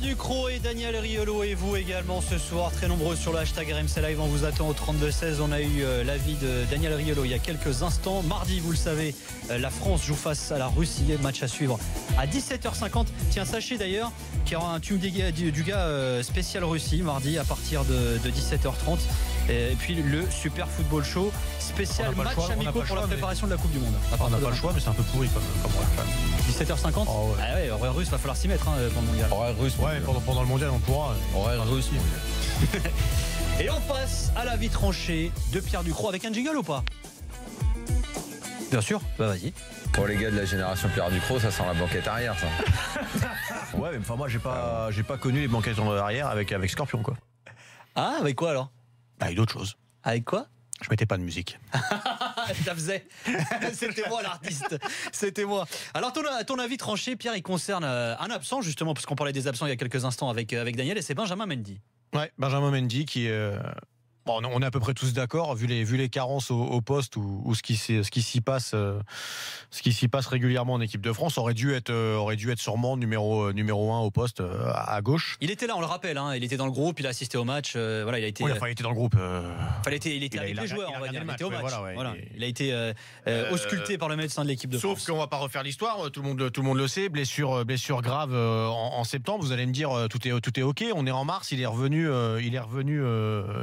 Ducrot et Daniel Riolo et vous également ce soir, très nombreux sur le hashtag RMC Live. On vous attend au 32-16. On a eu l'avis de Daniel Riolo il y a quelques instants. Mardi, vous le savez, la France joue face à la Russie. Match à suivre à 17h50. Tiens, sachez d'ailleurs qu'il y aura un tube du gars spécial Russie mardi à partir de 17h30. Et puis le Super Football Show spécial match amicaux pour la préparation de la Coupe du Monde. On n'a pas le choix, mais c'est un peu pourri comme horaire. 17h50. Oh ouais. Ah ouais, horaire russe, va falloir s'y mettre pendant le mondial. Horaire russe, ouais, pendant le mondial on pourra. Horaire russe. Et on passe à la vie tranchée de Pierre Ducrot avec un jingle ou pas? Bien sûr, bah vas-y. Pour les gars de la génération Pierre Ducrot, ça sent la banquette arrière, ça. Ouais, mais enfin moi j'ai pas connu les banquettes en arrière avec Scorpion quoi. Ah, avec quoi alors? Avec d'autres choses. Avec quoi? Je mettais pas de musique. Ça faisait. C'était moi l'artiste. C'était moi. Alors ton avis tranché, Pierre, il concerne un absent justement, parce qu'on parlait des absents il y a quelques instants avec Daniel, et c'est Benjamin Mendy. Ouais, Benjamin Mendy qui bon, on est à peu près tous d'accord vu les carences au poste ou ce qui s'y passe régulièrement en équipe de France aurait dû être sûrement numéro 1 au poste à gauche. Il était là, on le rappelle, il était dans le groupe, il a assisté au match, voilà, il a été. Oui, enfin, il était dans le groupe. Il était avec les joueurs, on va dire. Il était au match. Voilà. Ouais. Il a été ausculté par le médecin de l'équipe de France. Sauf qu'on va pas refaire l'histoire, tout le monde le sait, blessure grave en septembre. Vous allez me dire tout est ok. On est en mars, il est revenu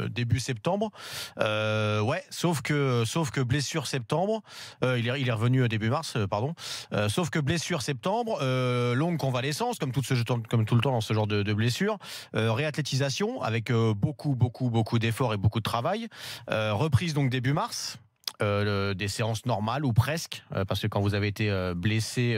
début septembre. Ouais, sauf que blessure septembre. Il est revenu début mars, pardon. Sauf que blessure septembre, longue convalescence, comme tout le temps dans ce genre de blessure. Réathlétisation avec beaucoup d'efforts et beaucoup de travail. Reprise donc début mars. Des séances normales ou presque, parce que quand vous avez été blessé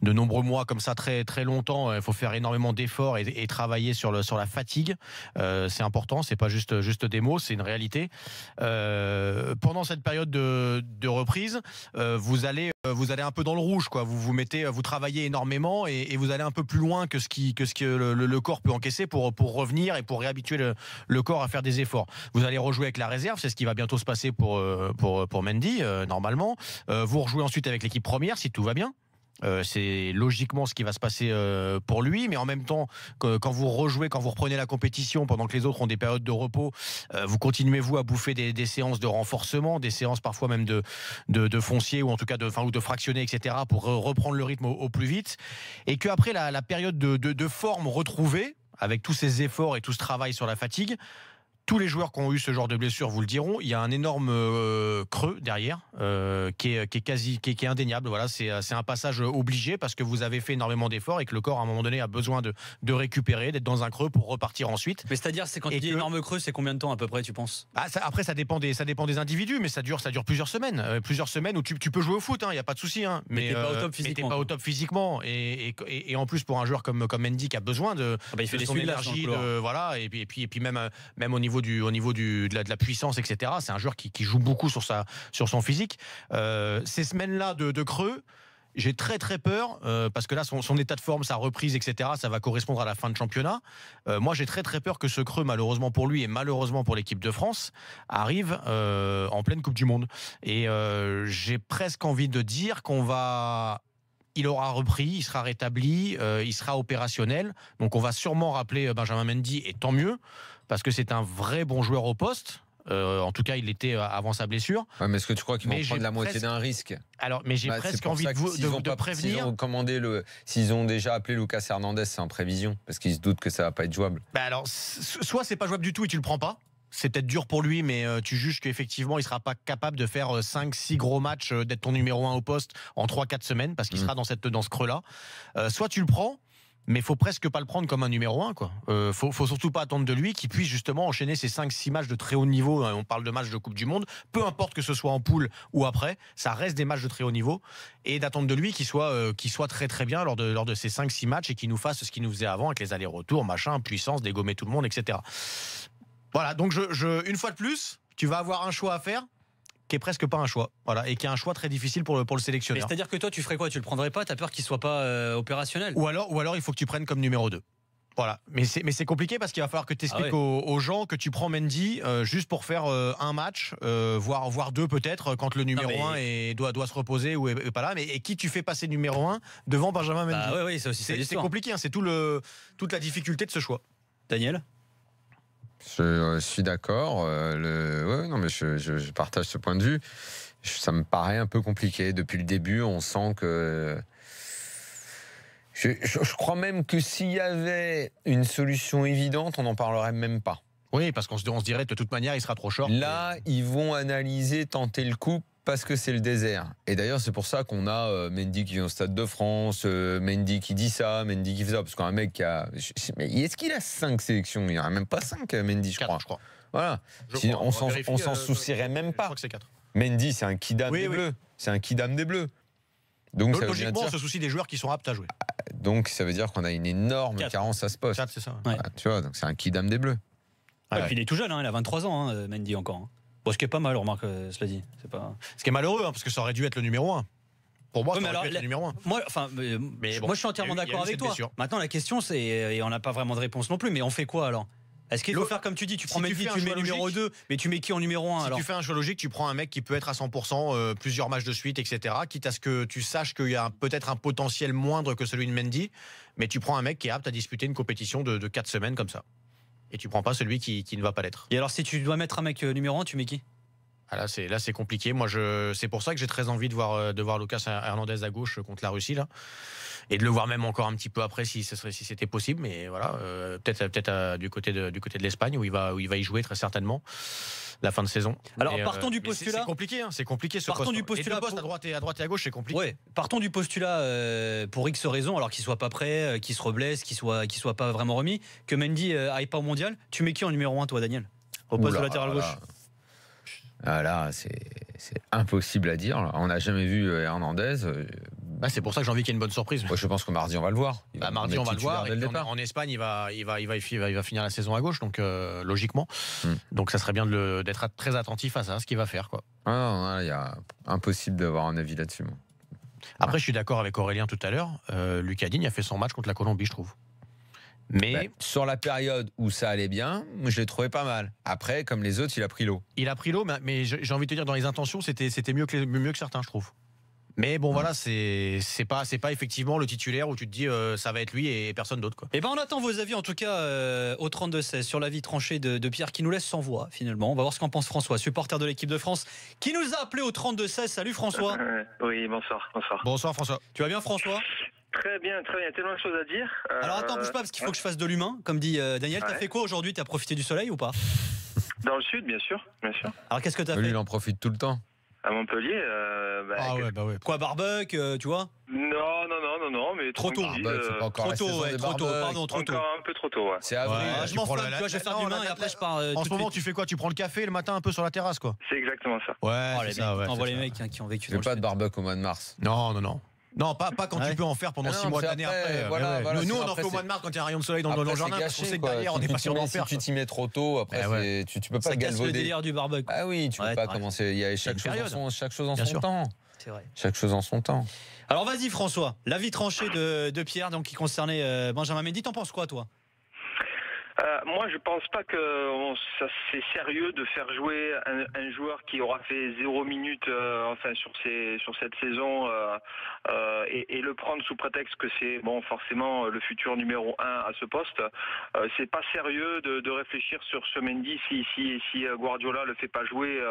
de nombreux mois comme ça très très longtemps, il faut faire énormément d'efforts et travailler sur la fatigue. C'est important, c'est pas juste des mots, c'est une réalité. Pendant cette période de reprise, vous allez un peu dans le rouge, quoi. Vous travaillez énormément et vous allez un peu plus loin que ce que le corps peut encaisser pour revenir et pour réhabituer le corps à faire des efforts. Vous allez rejouer avec la réserve, c'est ce qui va bientôt se passer pour Mendy, normalement. Vous rejouez ensuite avec l'équipe première si tout va bien. C'est logiquement ce qui va se passer pour lui, mais en même temps, quand vous reprenez la compétition pendant que les autres ont des périodes de repos, vous continuez vous à bouffer des séances de renforcement, des séances parfois même de foncier ou en tout cas de fractionner, etc. pour reprendre le rythme au plus vite, et qu'après la période de forme retrouvée avec tous ces efforts et tout ce travail sur la fatigue. Tous les joueurs qui ont eu ce genre de blessure vous le diront, il y a un énorme creux derrière qui est indéniable. Voilà, c'est un passage obligé parce que vous avez fait énormément d'efforts et que le corps à un moment donné a besoin de récupérer, d'être dans un creux pour repartir ensuite. Mais c'est-à-dire, c'est quand tu dis énorme creux, c'est combien de temps à peu près, tu penses? Après ça dépend des individus, mais ça dure plusieurs semaines où tu peux jouer au foot, il y a pas de souci, mais t'es pas au top physiquement. Et en plus pour un joueur comme Mendy qui a besoin de il fait son énergie, voilà, et puis même au niveau de la puissance, etc. C'est un joueur qui joue beaucoup sur son physique. Ces semaines-là de creux, j'ai très très peur parce que là son état de forme, sa reprise, etc. ça va correspondre à la fin de championnat. Moi j'ai très très peur que ce creux, malheureusement pour lui et malheureusement pour l'équipe de France, arrive en pleine Coupe du Monde. Et j'ai presque envie de dire il aura repris, il sera rétabli, il sera opérationnel. Donc on va sûrement rappeler Benjamin Mendy, et tant mieux, parce que c'est un vrai bon joueur au poste. En tout cas, il l'était avant sa blessure. Ouais, mais est-ce que tu crois qu'ils vont prendre la moitié d'un risque? Alors, mais j'ai presque envie de prévenir. S'ils ont déjà appelé Lucas Hernandez, c'est en prévision, parce qu'ils se doutent que ça va pas être jouable. Alors, soit c'est pas jouable du tout et tu le prends pas. C'est peut-être dur pour lui, mais tu juges qu'effectivement, il sera pas capable de faire 5-6 gros matchs, d'être ton numéro 1 au poste en 3-4 semaines, parce qu'il sera dans ce creux-là. Soit tu le prends, mais faut presque pas le prendre comme un numéro 1, quoi. Faut surtout pas attendre de lui qu'il puisse justement enchaîner ces 5-6 matchs de très haut niveau. On parle de matchs de Coupe du Monde, peu importe que ce soit en poule ou après, ça reste des matchs de très haut niveau, et d'attendre de lui qu'il soit très très bien lors de ces 5-6 matchs et qu'il nous fasse ce qu'il nous faisait avant avec les allers-retours, machin, puissance, dégommer tout le monde, etc. Voilà, donc une fois de plus, tu vas avoir un choix à faire qui est presque pas un choix, voilà, et qui est un choix très difficile pour le sélectionneur. C'est-à-dire que toi, tu ferais quoi? Tu le prendrais pas? T'as peur qu'il soit pas opérationnel? Ou alors, il faut que tu prennes comme numéro 2. Voilà, mais c'est compliqué parce qu'il va falloir que tu expliques aux gens que tu prends Mendy juste pour faire un match, voire deux peut-être, quand le numéro 1 doit se reposer ou est pas là. Mais qui tu fais passer numéro 1 devant Benjamin Mendy? Oui, c'est compliqué, hein, c'est toute la difficulté de ce choix. Daniel? Je suis d'accord. Non, mais je partage ce point de vue. Ça me paraît un peu compliqué. Depuis le début, on sent que... Je crois même que s'il y avait une solution évidente, on n'en parlerait même pas. Oui, parce qu'on se dirait de toute manière, il sera trop short. Là, ils vont analyser, tenter le coup parce que c'est le désert. Et d'ailleurs, c'est pour ça qu'on a Mendy qui vient au Stade de France, Mendy qui dit ça, Mendy qui fait ça. Parce qu'un mec qui a... Mais est-ce qu'il a 5 sélections? Il n'y en a même pas 5, Mendy, je crois. Voilà. On s'en soucierait même pas. Je crois que c'est 4. Mendy, c'est un kidam des Bleus. C'est un kidam des Bleus. Donc, logiquement, on se soucie des joueurs qui sont aptes à jouer. Donc, ça veut dire qu'on a une énorme carence à ce poste. 4, c'est ça. Ouais. Tu vois, donc c'est un kidam des Bleus. Et puis il est tout jeune, il a 23 ans, Mendy encore. Bon, ce qui est pas mal, on remarque, cela dit. Ce qui est malheureux, parce que ça aurait dû être le numéro 1. Pour moi, ça aurait dû être le numéro 1. Moi, je suis entièrement d'accord avec toi. Blessure. Maintenant, la question, c'est, et on n'a pas vraiment de réponse non plus, mais on fait quoi alors? Est-ce qu'il faut faire comme tu dis, tu prends Mendy, tu mets numéro 2, mais tu mets qui en numéro 1 alors? Si tu fais un choix logique, tu prends un mec qui peut être à 100%, plusieurs matchs de suite, etc. Quitte à ce que tu saches qu'il y a peut-être un potentiel moindre que celui de Mendy, mais tu prends un mec qui est apte à disputer une compétition de 4 semaines comme ça. Et tu prends pas celui qui ne va pas l'être. Et alors, si tu dois mettre un mec numéro 1, tu mets qui? Là, c'est compliqué. Moi, c'est pour ça que j'ai très envie de voir Lucas Hernandez à gauche contre la Russie, là. Et de le voir même encore un petit peu après si c'était possible. Mais voilà, peut-être du côté de l'Espagne où il va y jouer très certainement la fin de saison. Alors, partons du postulat. C'est compliqué, hein, c'est compliqué ce poste. Du postulat. Et le poste à droite et à gauche, c'est compliqué. Ouais, partons du postulat pour X raisons, alors qu'il soit pas prêt, qu'il se reblesse, qu'il soit pas vraiment remis, que Mendy aille pas au mondial. Tu mets qui en numéro 1, toi, Daniel? Au poste de latéral gauche? Là, c'est impossible à dire. On n'a jamais vu Hernandez. C'est pour ça que j'ai envie qu'il y ait une bonne surprise. Moi, je pense que mardi, on va le voir. Mardi, on va le voir. Et en Espagne, il va finir la saison à gauche, donc logiquement. Donc, ça serait bien d'être très attentif à ça, ce qu'il va faire, quoi. Il y a impossible d'avoir un avis là-dessus. Après, je suis d'accord avec Aurélien tout à l'heure. Lucas Digne a fait son match contre la Colombie, je trouve. Mais sur la période où ça allait bien, je l'ai trouvé pas mal. Après, comme les autres, il a pris l'eau. Il a pris l'eau, mais j'ai envie de te dire, dans les intentions, c'était mieux que certains, je trouve. Mais bon, voilà, c'est pas effectivement le titulaire où tu te dis ça va être lui et personne d'autre, quoi. Et on attend vos avis en tout cas au 32-16 sur l'avis tranché de Pierre qui nous laisse sans voix finalement. On va voir ce qu'en pense François, supporter de l'équipe de France, qui nous a appelé au 32-16. Salut François. Oui, bonsoir. Bonsoir François. Tu vas bien François? Très bien, il y a tellement de choses à dire. Alors attends, bouge pas parce qu'il faut que je fasse de l'humain, comme dit Daniel. T'as fait quoi aujourd'hui? T'as profité du soleil ou pas? Dans le sud, bien sûr. Alors qu'est-ce que t'as fait? Lui, il en profite tout le temps. À Montpellier. Ouais. Quoi, barbecue, tu vois? Non, mais trop tôt. C'est pas encore trop tôt, pardon, trop tôt. Encore un peu trop tôt, ouais. C'est avril. Je m'en fous, tu vois, je vais faire du vin et après je pars. En ce moment, tu fais quoi? Tu prends le café le matin un peu sur la terrasse, quoi? C'est exactement ça. Ouais, on voit les mecs qui ont vécu. Tu fais pas de barbecue au mois de mars? Non, pas quand tu peux en faire pendant 6 mois de l'année après. Nous, on en fait au mois de mars quand il y a un rayon de soleil dans le jardin. Parce qu'on sait que derrière, on n'est pas sûr d'en faire. Si tu t'y mets trop tôt, après, tu peux pas galvauder. Ça casse le délire du barbecue. Ah oui, tu peux pas commencer. Il y a chaque chose en son temps. C'est vrai. Chaque chose en son temps. Alors vas-y François, l'avis tranché de Pierre donc, qui concernait Benjamin Mendy, t'en penses quoi toi? Moi, je pense pas que c'est sérieux de faire jouer un joueur qui aura fait 0 minute sur cette saison et le prendre sous prétexte que c'est forcément le futur numéro 1 à ce poste. C'est pas sérieux de réfléchir sur ce Mendy si Guardiola le fait pas jouer.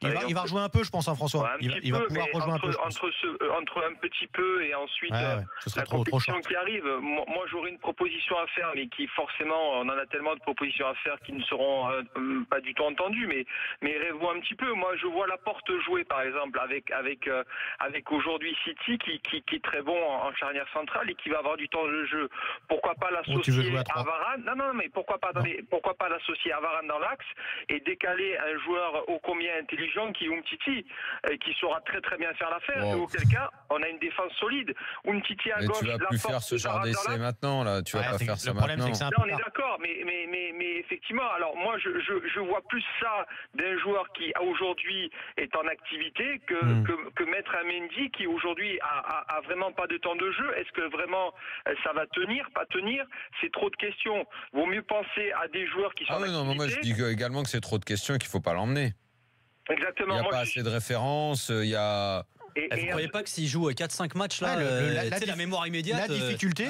Il va rejouer un peu, je pense, François. Il va pouvoir rejouer un peu. Entre un petit peu et ensuite la compétition qui arrive. Moi, j'aurais une proposition à faire, mais qui forcément, on en a tellement de propositions à faire qui ne seront pas du tout entendues, mais rêvons un petit peu. Moi, je vois Laporte jouer, par exemple, avec aujourd'hui City qui est très bon en charnière centrale et qui va avoir du temps de jeu. Pourquoi pas l'associer à Varane? Non, mais pourquoi pas l'associer à Varane dans l'axe et décaler un joueur ô combien intelligent qui est Umtiti, qui saura très très bien faire l'affaire. Et auquel cas, on a une défense solide. Umtiti à gauche, tu vas plus faire ce genre d'essai maintenant, là. Tu vas pas faire ça maintenant. On est d'accord, mais effectivement, alors moi je vois plus ça d'un joueur qui aujourd'hui est en activité que mettre un Mendy qui aujourd'hui a vraiment pas de temps de jeu. Est-ce que vraiment ça va tenir, pas tenir? C'est trop de questions. Vaut mieux penser à des joueurs qui sont en activité. Non, moi je dis également que c'est trop de questions et qu'il faut pas l'emmener. Exactement. Il n'y a pas assez de références, il y a... Vous ne croyez pas que s'il joue 4-5 matchs là, la mémoire immédiate, la difficulté,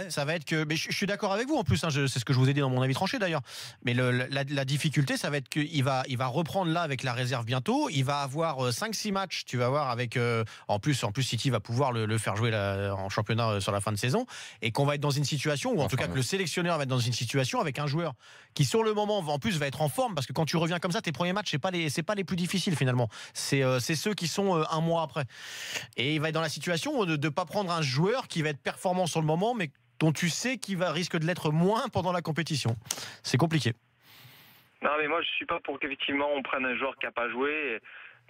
ça va être que, mais je suis d'accord avec vous en plus, hein, c'est ce que je vous ai dit dans mon avis tranché d'ailleurs, mais la difficulté, ça va être qu'il va reprendre là avec la réserve bientôt, il va avoir 5-6 matchs, tu vas voir, avec en plus City va pouvoir le faire jouer en championnat sur la fin de saison, et qu'on va être dans une situation, ou en tout cas que le sélectionneur va être dans une situation avec un joueur qui sur le moment en plus va être en forme, parce que quand tu reviens comme ça, tes premiers matchs c'est pas les plus difficiles finalement, c'est ceux qui sont un mois après, et il va être dans la situation de ne pas prendre un joueur qui va être performant sur le moment mais dont tu sais qu'il risque de l'être moins pendant la compétition. C'est compliqué. Non mais moi je suis pas pour qu'effectivement on prenne un joueur qui n'a pas joué.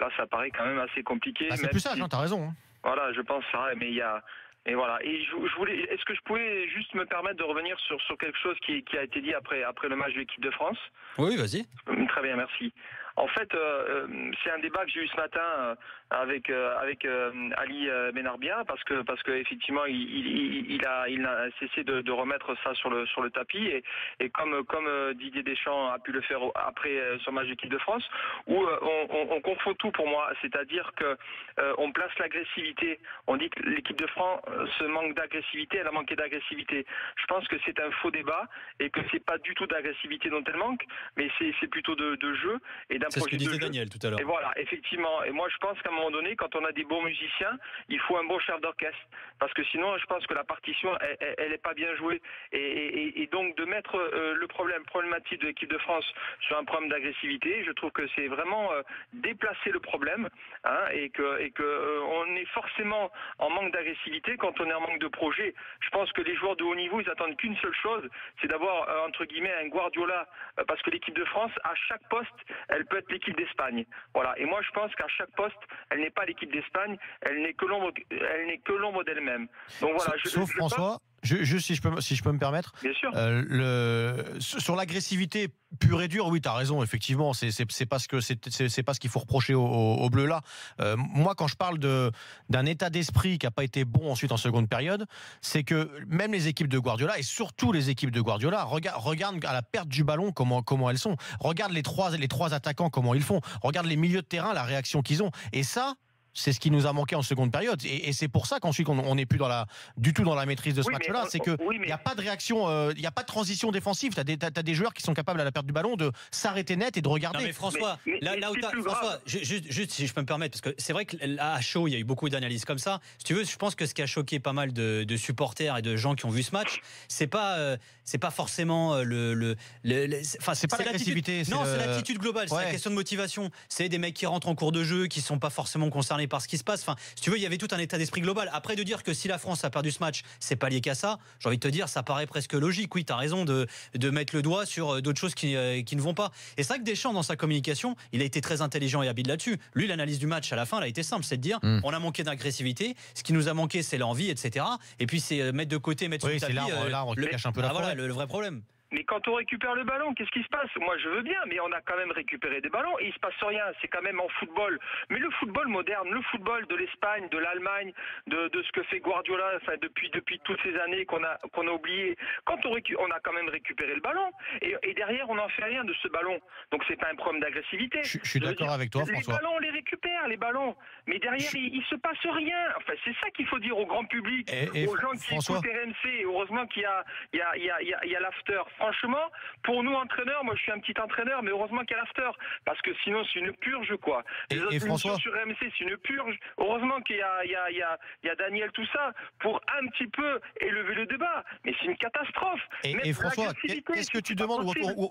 Là ça paraît quand même assez compliqué. C'est plus sage, t'as raison, hein. Voilà, je pense ça, mais il y a... Et voilà. Et je voulais, est-ce que je pouvais juste me permettre de revenir sur quelque chose qui a été dit après le match de l'équipe de France? Oui, vas-y. Très bien, merci. En fait, c'est un débat que j'ai eu ce matin avec Ali Benarbia, parce que effectivement il a cessé de remettre ça sur le tapis, et comme Didier Deschamps a pu le faire après son match d'équipe de France, où on confond tout pour moi, c'est-à-dire que on place l'agressivité, on dit que l'équipe de France manque d'agressivité, elle a manqué d'agressivité. Je pense que c'est un faux débat et que c'est pas du tout d'agressivité dont elle manque, mais c'est plutôt de jeu et d'un projet de jeu. C'est ce que disait Daniel tout à l'heure. Et voilà, effectivement. Et moi, je pense qu'à un moment donné, quand on a des bons musiciens, il faut un bon chef d'orchestre, parce que sinon, je pense que la partition, elle est pas bien jouée. Et donc de mettre le problématique de l'équipe de France sur un problème d'agressivité, je trouve que c'est vraiment déplacer le problème, hein, et que on est forcément en manque d'agressivité quand on est en manque de projet. Je pense que les joueurs de haut niveau, ils attendent qu'une seule chose, c'est d'avoir entre guillemets un Guardiola, parce que l'équipe de France, à chaque poste, elle peut être l'équipe d'Espagne. Voilà. Et moi, je pense qu'à chaque poste, elle n'est pas l'équipe d'Espagne, elle n'est que l'ombre d'elle-même. Donc voilà. Sauf François. Juste si je peux me permettre. Bien sûr. Sur l'agressivité pure et dure, oui, t'as raison. Effectivement, c'est pas ce qu'il faut reprocher aux Bleus là. Moi, quand je parle d'un état d'esprit qui a pas été bon ensuite en seconde période, c'est que même les équipes de Guardiola, et surtout les équipes de Guardiola, regarde à la perte du ballon comment elles sont. Regarde les trois attaquants comment ils font. Regarde les milieux de terrain, la réaction qu'ils ont. Et ça, c'est ce qui nous a manqué en seconde période, et c'est pour ça qu'ensuite on n'est plus du tout dans la maîtrise de ce match-là. C'est que il n'y a pas de réaction, il n'y a pas de transition défensive. T'as des joueurs qui sont capables à la perte du ballon de s'arrêter net et de regarder. Non mais François, François, juste si je peux me permettre, parce que c'est vrai que là à chaud il y a eu beaucoup d'analyses comme ça. Si tu veux, je pense que ce qui a choqué pas mal de supporters et de gens qui ont vu ce match, c'est pas forcément c'est pas l'agressivité. Non, c'est l'attitude globale. C'est la question de motivation. C'est des mecs qui rentrent en cours de jeu, qui sont pas forcément concernés par ce qui se passe. Enfin, si tu veux, il y avait tout un état d'esprit global. Après, de dire que si la France a perdu ce match, c'est pas lié qu'à ça, j'ai envie de te dire, ça paraît presque logique. Oui, tu as raison de mettre le doigt sur d'autres choses qui ne vont pas. Et c'est vrai que Deschamps, dans sa communication, il a été très intelligent et habile là-dessus. Lui, l'analyse du match à la fin, elle a été simple, c'est de dire, on a manqué d'agressivité, ce qui nous a manqué, c'est l'envie, etc. Et puis, c'est mettre de côté, mettre sur le tapis. L'arbre qui cache un peu la forêt. Voilà, le vrai problème. Mais quand on récupère le ballon, qu'est-ce qui se passe? Moi, je veux bien, mais on a quand même récupéré des ballons et il se passe rien. C'est quand même en football. Mais le football moderne, le football de l'Espagne, de l'Allemagne, de ce que fait Guardiola, enfin depuis toutes ces années qu'on a oublié. Quand on a quand même récupéré le ballon et derrière on n'en fait rien de ce ballon. Donc c'est pas un problème d'agressivité. Je suis d'accord avec toi, François. Les ballons, on les récupère, les ballons. Mais derrière, il se passe rien. Enfin, c'est ça qu'il faut dire au grand public, aux gens qui écoutent RMC. Heureusement qu'il y a l'after. Franchement, pour nous entraîneurs, moi je suis un petit entraîneur, mais heureusement qu'il y a l'after, parce que sinon c'est une purge quoi. Et François, sur RMC, c'est une purge. Heureusement qu'il y a Daniel, tout ça, pour un petit peu élever le débat, mais c'est une catastrophe. Et François, qu'est-ce que tu demandes,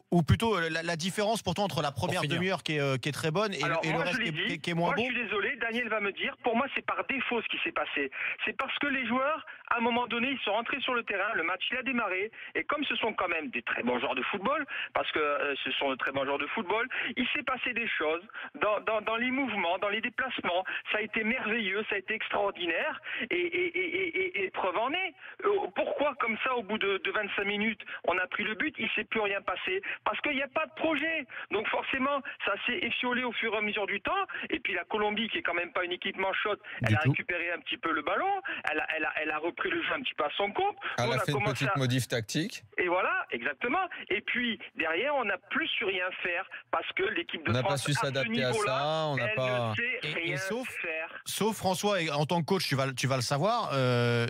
ou plutôt la différence pour toi entre la première demi-heure qui est très bonne et le reste qui est moins bon? Moi je suis désolé, Daniel va me dire, pour moi c'est par défaut ce qui s'est passé. C'est parce que les joueurs, à un moment donné, ils sont rentrés sur le terrain, le match il a démarré, et comme ce sont quand même des très bons joueurs de football, parce que ce sont de très bons joueurs de football. Il s'est passé des choses dans les mouvements, dans les déplacements. Ça a été merveilleux, ça a été extraordinaire, et preuve en est. Pourquoi, comme ça, au bout de 25 minutes, on a pris le but, il ne s'est plus rien passé? Parce qu'il n'y a pas de projet. Donc forcément, ça s'est effiolé au fur et à mesure du temps. Et puis la Colombie, qui est quand même pas uniquement manchotte, elle a récupéré un petit peu le ballon, elle a repris le jeu un petit peu à son compte. Elle a fait une petite modif tactique. Et voilà, exactement. Et puis derrière, on n'a plus su rien faire parce que l'équipe de France, on n'a pas su s'adapter à ça. On n'a pas. Ne sait rien faire. Sauf François, en tant que coach, tu vas le savoir.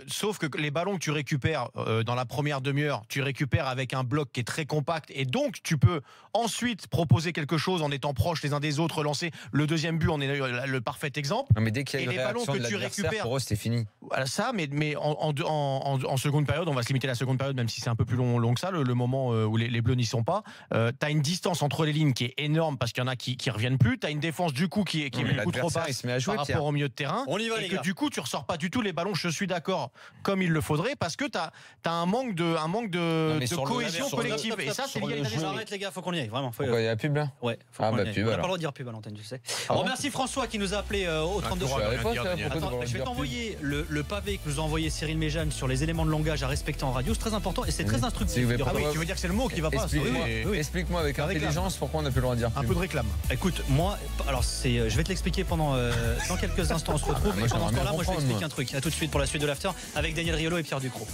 Sauf que les ballons que tu récupères dans la première demi-heure, tu récupères avec un bloc qui est très compact, et donc tu peux ensuite proposer quelque chose en étant proches les uns des autres, lancer le deuxième but. On est le parfait exemple. Non, mais dès qu'il y a une réaction de l'adversaire, pour eux, c'est fini. Voilà ça, mais en seconde période, on va se limiter à la seconde période, même si c'est un peu plus long que ça, le moment où les Bleus n'y sont pas. T'as une distance entre les lignes qui est énorme parce qu'il y en a qui reviennent plus. T'as une défense du coup qui est beaucoup trop basse par rapport au milieu de terrain. On y va, et les que gars. Du coup, tu ressors pas du tout les ballons. Je suis d'accord, comme il le faudrait, parce que t'as un manque de cohésion collective. Et ça, c'est lié à une Arrête, les gars, faut qu'on y aille, vraiment. Il y a pub là. Ouais. Pub. On n'a pas le droit de dire pub à l'antenne, tu sais. On remercie François qui nous a appelé au 32. Attends, je vais t'envoyer le pavé que nous a envoyé Cyril Méjeanne sur les éléments de langage à respecter en radio. C'est très important et c'est très instructif. Ah oui, tu veux dire que c'est le mot qui va pas? Explique-moi avec intelligence pourquoi on n'a plus le droit de dire. Un peu de réclame. Écoute, moi, alors je vais te l'expliquer dans quelques instants. On se retrouve. Et pendant ce temps-là, moi, je vais expliquer un truc. À tout de suite pour la suite de l'after avec Daniel Riolo et Pierre Ducrot.